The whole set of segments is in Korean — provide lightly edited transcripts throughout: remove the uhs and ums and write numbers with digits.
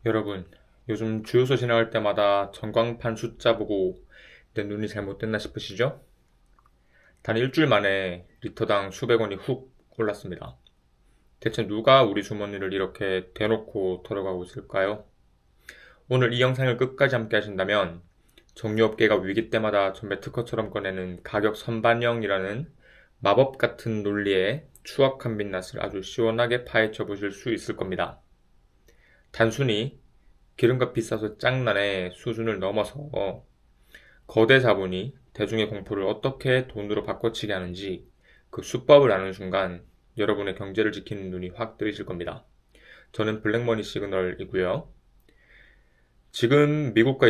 여러분, 요즘 주유소 지나갈 때마다 전광판 숫자 보고 내 눈이 잘못됐나 싶으시죠? 단 일주일 만에 리터당 수백 원이 훅 올랐습니다. 대체 누가 우리 주머니를 이렇게 대놓고 털어가고 있을까요? 오늘 이 영상을 끝까지 함께 하신다면 정유업계가 위기 때마다 전매 특허처럼 꺼내는 가격 선반영이라는 마법 같은 논리에 추악한 민낯을 아주 시원하게 파헤쳐 보실 수 있을 겁니다. 단순히 기름값 비싸서 짱난의 수준을 넘어서 거대 자본이 대중의 공포를 어떻게 돈으로 바꿔치기 하는지 그 수법을 아는 순간 여러분의 경제를 지키는 눈이 확 뜨이실 겁니다. 저는 블랙머니 시그널이고요. 지금 미국과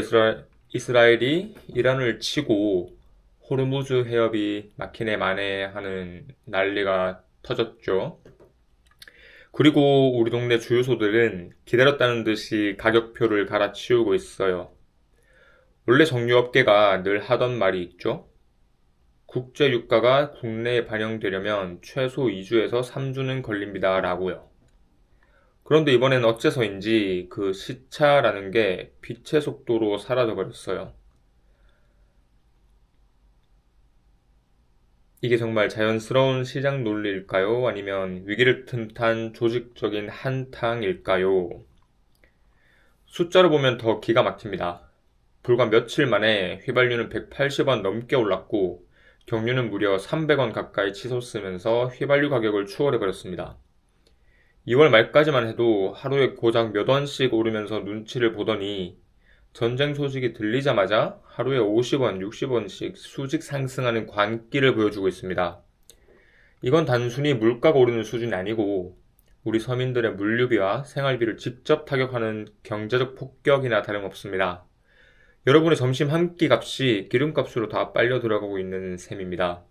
이스라엘이 이란을 치고 호르무즈 해협이 막히네 마네 하는 난리가 터졌죠. 그리고 우리 동네 주유소들은 기다렸다는 듯이 가격표를 갈아치우고 있어요. 원래 정유업계가 늘 하던 말이 있죠. 국제 유가가 국내에 반영되려면 최소 2주에서 3주는 걸립니다. 라고요. 그런데 이번엔 어째서인지 그 시차라는 게 빛의 속도로 사라져 버렸어요. 이게 정말 자연스러운 시장 논리일까요? 아니면 위기를 틈탄 조직적인 한탕일까요? 숫자로 보면 더 기가 막힙니다. 불과 며칠 만에 휘발유는 180원 넘게 올랐고 경유는 무려 300원 가까이 치솟으면서 휘발유 가격을 추월해버렸습니다. 2월 말까지만 해도 하루에 고작 몇 원씩 오르면서 눈치를 보더니 전쟁 소식이 들리자마자 하루에 50원, 60원씩 수직 상승하는 광기를 보여주고 있습니다. 이건 단순히 물가가 오르는 수준이 아니고 우리 서민들의 물류비와 생활비를 직접 타격하는 경제적 폭격이나 다름없습니다. 여러분의 점심 한 끼 값이 기름값으로 다 빨려 들어가고 있는 셈입니다.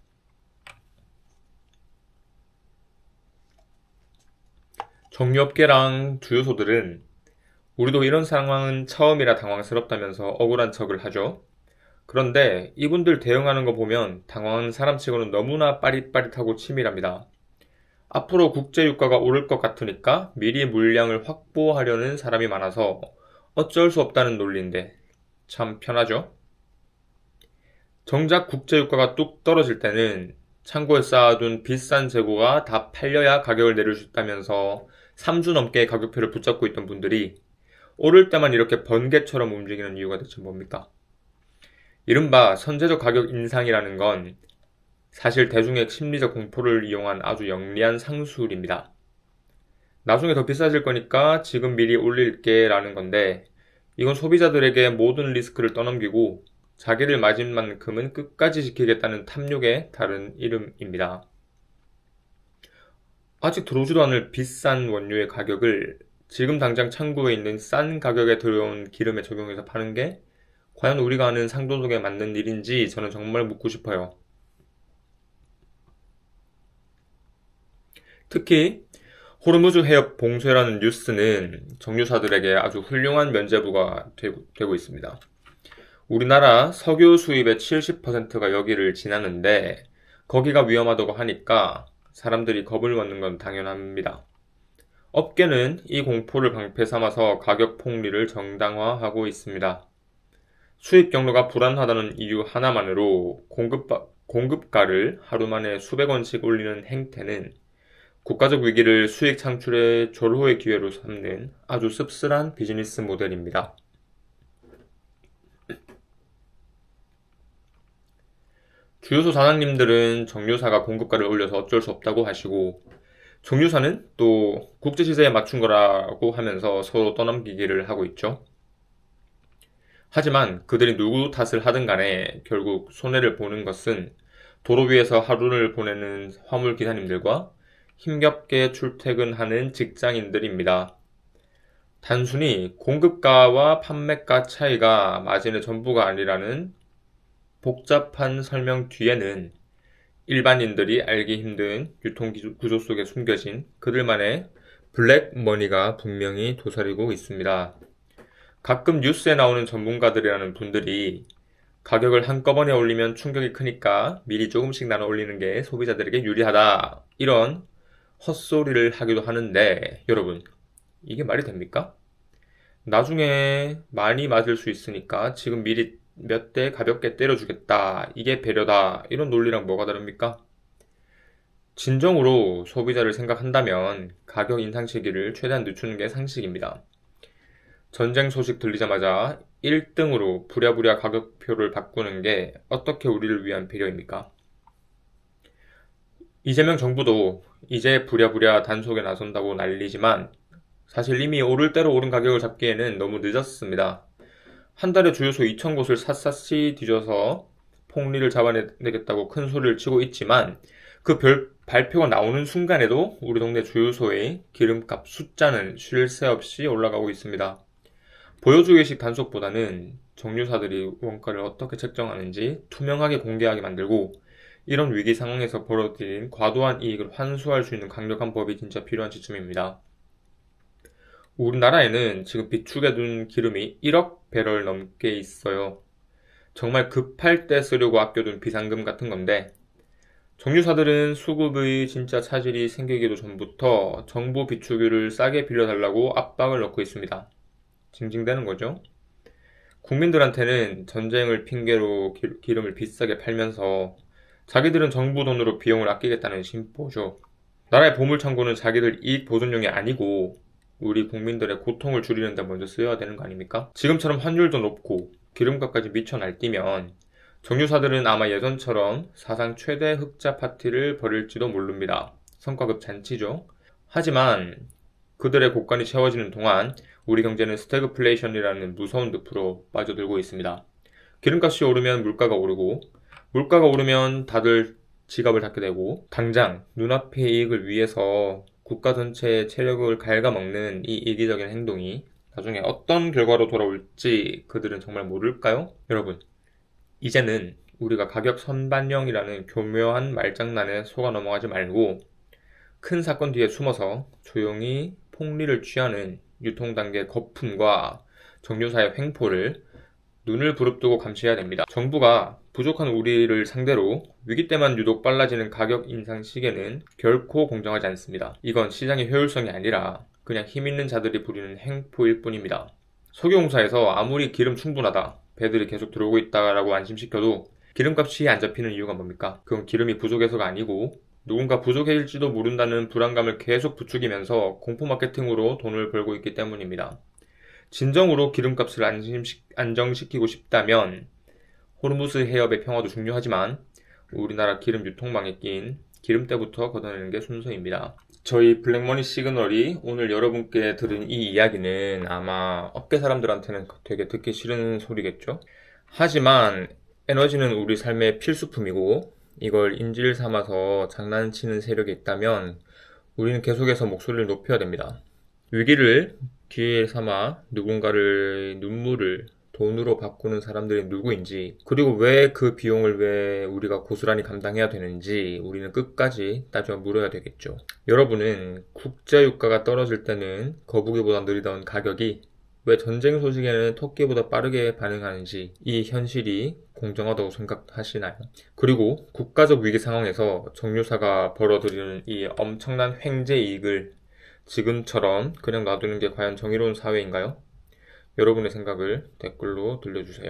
정유업계랑 주유소들은 우리도 이런 상황은 처음이라 당황스럽다면서 억울한 척을 하죠. 그런데 이분들 대응하는 거 보면 당황한 사람치고는 너무나 빠릿빠릿하고 치밀합니다. 앞으로 국제유가가 오를 것 같으니까 미리 물량을 확보하려는 사람이 많아서 어쩔 수 없다는 논리인데 참 편하죠? 정작 국제유가가 뚝 떨어질 때는 창고에 쌓아둔 비싼 재고가 다 팔려야 가격을 내릴 수 있다면서 3주 넘게 가격표를 붙잡고 있던 분들이 오를 때만 이렇게 번개처럼 움직이는 이유가 대체 뭡니까? 이른바 선제적 가격 인상이라는 건 사실 대중의 심리적 공포를 이용한 아주 영리한 상술입니다. 나중에 더 비싸질 거니까 지금 미리 올릴게 라는 건데 이건 소비자들에게 모든 리스크를 떠넘기고 자기들 마진 만큼은 끝까지 지키겠다는 탐욕의 다른 이름입니다. 아직 들어오지도 않을 비싼 원료의 가격을 지금 당장 창고에 있는 싼 가격에 들어온 기름에 적용해서 파는 게 과연 우리가 아는 상도덕에 맞는 일인지 저는 정말 묻고 싶어요. 특히 호르무즈 해협 봉쇄라는 뉴스는 정유사들에게 아주 훌륭한 면죄부가 되고 있습니다. 우리나라 석유 수입의 70%가 여기를 지나는데 거기가 위험하다고 하니까 사람들이 겁을 먹는 건 당연합니다. 업계는 이 공포를 방패 삼아서 가격 폭리를 정당화하고 있습니다. 수입 경로가 불안하다는 이유 하나만으로 공급가를 하루 만에 수백 원씩 올리는 행태는 국가적 위기를 수익 창출의 절호의 기회로 삼는 아주 씁쓸한 비즈니스 모델입니다. 주유소 사장님들은 정유사가 공급가를 올려서 어쩔 수 없다고 하시고 정유사는 또 국제시세에 맞춘 거라고 하면서 서로 떠넘기기를 하고 있죠. 하지만 그들이 누구 탓을 하든 간에 결국 손해를 보는 것은 도로 위에서 하루를 보내는 화물 기사님들과 힘겹게 출퇴근하는 직장인들입니다. 단순히 공급가와 판매가 차이가 마진의 전부가 아니라는 복잡한 설명 뒤에는 일반인들이 알기 힘든 유통구조 속에 숨겨진 그들만의 블랙머니가 분명히 도사리고 있습니다. 가끔 뉴스에 나오는 전문가들이라는 분들이 가격을 한꺼번에 올리면 충격이 크니까 미리 조금씩 나눠 올리는 게 소비자들에게 유리하다. 이런 헛소리를 하기도 하는데 여러분, 이게 말이 됩니까? 나중에 많이 맞을 수 있으니까 지금 미리 몇 대 가볍게 때려주겠다. 이게 배려다. 이런 논리랑 뭐가 다릅니까? 진정으로 소비자를 생각한다면 가격 인상 시기를 최대한 늦추는 게 상식입니다. 전쟁 소식 들리자마자 1등으로 부랴부랴 가격표를 바꾸는 게 어떻게 우리를 위한 배려입니까? 이재명 정부도 이제 부랴부랴 단속에 나선다고 난리지만 사실 이미 오를 대로 오른 가격을 잡기에는 너무 늦었습니다. 한 달에 주유소 2,000곳을 샅샅이 뒤져서 폭리를 잡아내겠다고 큰 소리를 치고 있지만 그 발표가 나오는 순간에도 우리 동네 주유소의 기름값 숫자는 쉴 새 없이 올라가고 있습니다. 보여주기식 단속보다는 정유사들이 원가를 어떻게 책정하는지 투명하게 공개하게 만들고 이런 위기 상황에서 벌어들인 과도한 이익을 환수할 수 있는 강력한 법이 진짜 필요한 시점입니다. 우리나라에는 지금 비축해 둔 기름이 1억 배럴 넘게 있어요. 정말 급할 때 쓰려고 아껴둔 비상금 같은 건데 정유사들은 수급의 진짜 차질이 생기기도 전부터 정부 비축유를 싸게 빌려달라고 압박을 넣고 있습니다. 징징대는 거죠. 국민들한테는 전쟁을 핑계로 기름을 비싸게 팔면서 자기들은 정부 돈으로 비용을 아끼겠다는 심보죠. 나라의 보물창고는 자기들 이익 보존용이 아니고 우리 국민들의 고통을 줄이는 데 먼저 쓰여야 되는 거 아닙니까? 지금처럼 환율도 높고 기름값까지 미쳐 날뛰면 정유사들은 아마 예전처럼 사상 최대 흑자 파티를 벌일지도 모릅니다. 성과급 잔치죠. 하지만 그들의 곳간이 채워지는 동안 우리 경제는 스태그플레이션이라는 무서운 늪으로 빠져들고 있습니다. 기름값이 오르면 물가가 오르고 물가가 오르면 다들 지갑을 닫게 되고 당장 눈앞의 이익을 위해서 국가 전체의 체력을 갉아먹는 이 이기적인 행동이 나중에 어떤 결과로 돌아올지 그들은 정말 모를까요? 여러분, 이제는 우리가 가격 선반영이라는 교묘한 말장난에 속아 넘어가지 말고 큰 사건 뒤에 숨어서 조용히 폭리를 취하는 유통단계 거품과 정유사의 횡포를 눈을 부릅뜨고 감시해야 됩니다. 정부가 부족한 우리를 상대로 위기 때만 유독 빨라지는 가격 인상 시기에는 결코 공정하지 않습니다. 이건 시장의 효율성이 아니라 그냥 힘 있는 자들이 부리는 횡포일 뿐입니다. 석유공사에서 아무리 기름 충분하다, 배들이 계속 들어오고 있다라고 안심시켜도 기름값이 안 잡히는 이유가 뭡니까? 그건 기름이 부족해서가 아니고 누군가 부족해질지도 모른다는 불안감을 계속 부추기면서 공포 마케팅으로 돈을 벌고 있기 때문입니다. 진정으로 기름값을 안정시키고 싶다면 호르무즈 해협의 평화도 중요하지만 우리나라 기름 유통망에 낀 기름때부터 걷어내는 게 순서입니다. 저희 블랙머니 시그널이 오늘 여러분께 들은 이 이야기는 아마 업계 사람들한테는 되게 듣기 싫은 소리겠죠? 하지만 에너지는 우리 삶의 필수품이고 이걸 인질 삼아서 장난치는 세력이 있다면 우리는 계속해서 목소리를 높여야 됩니다. 위기를 기회 삼아 누군가를 눈물을 돈으로 바꾸는 사람들이 누구인지 그리고 왜 그 비용을 왜 우리가 고스란히 감당해야 되는지 우리는 끝까지 따져 물어야 되겠죠. 여러분은 국제유가가 떨어질 때는 거북이보다 느리던 가격이 왜 전쟁 소식에는 토끼보다 빠르게 반응하는지 이 현실이 공정하다고 생각하시나요? 그리고 국가적 위기 상황에서 정유사가 벌어들이는 이 엄청난 횡재 이익을 지금처럼 그냥 놔두는 게 과연 정의로운 사회인가요? 여러분의 생각을 댓글로 들려주세요.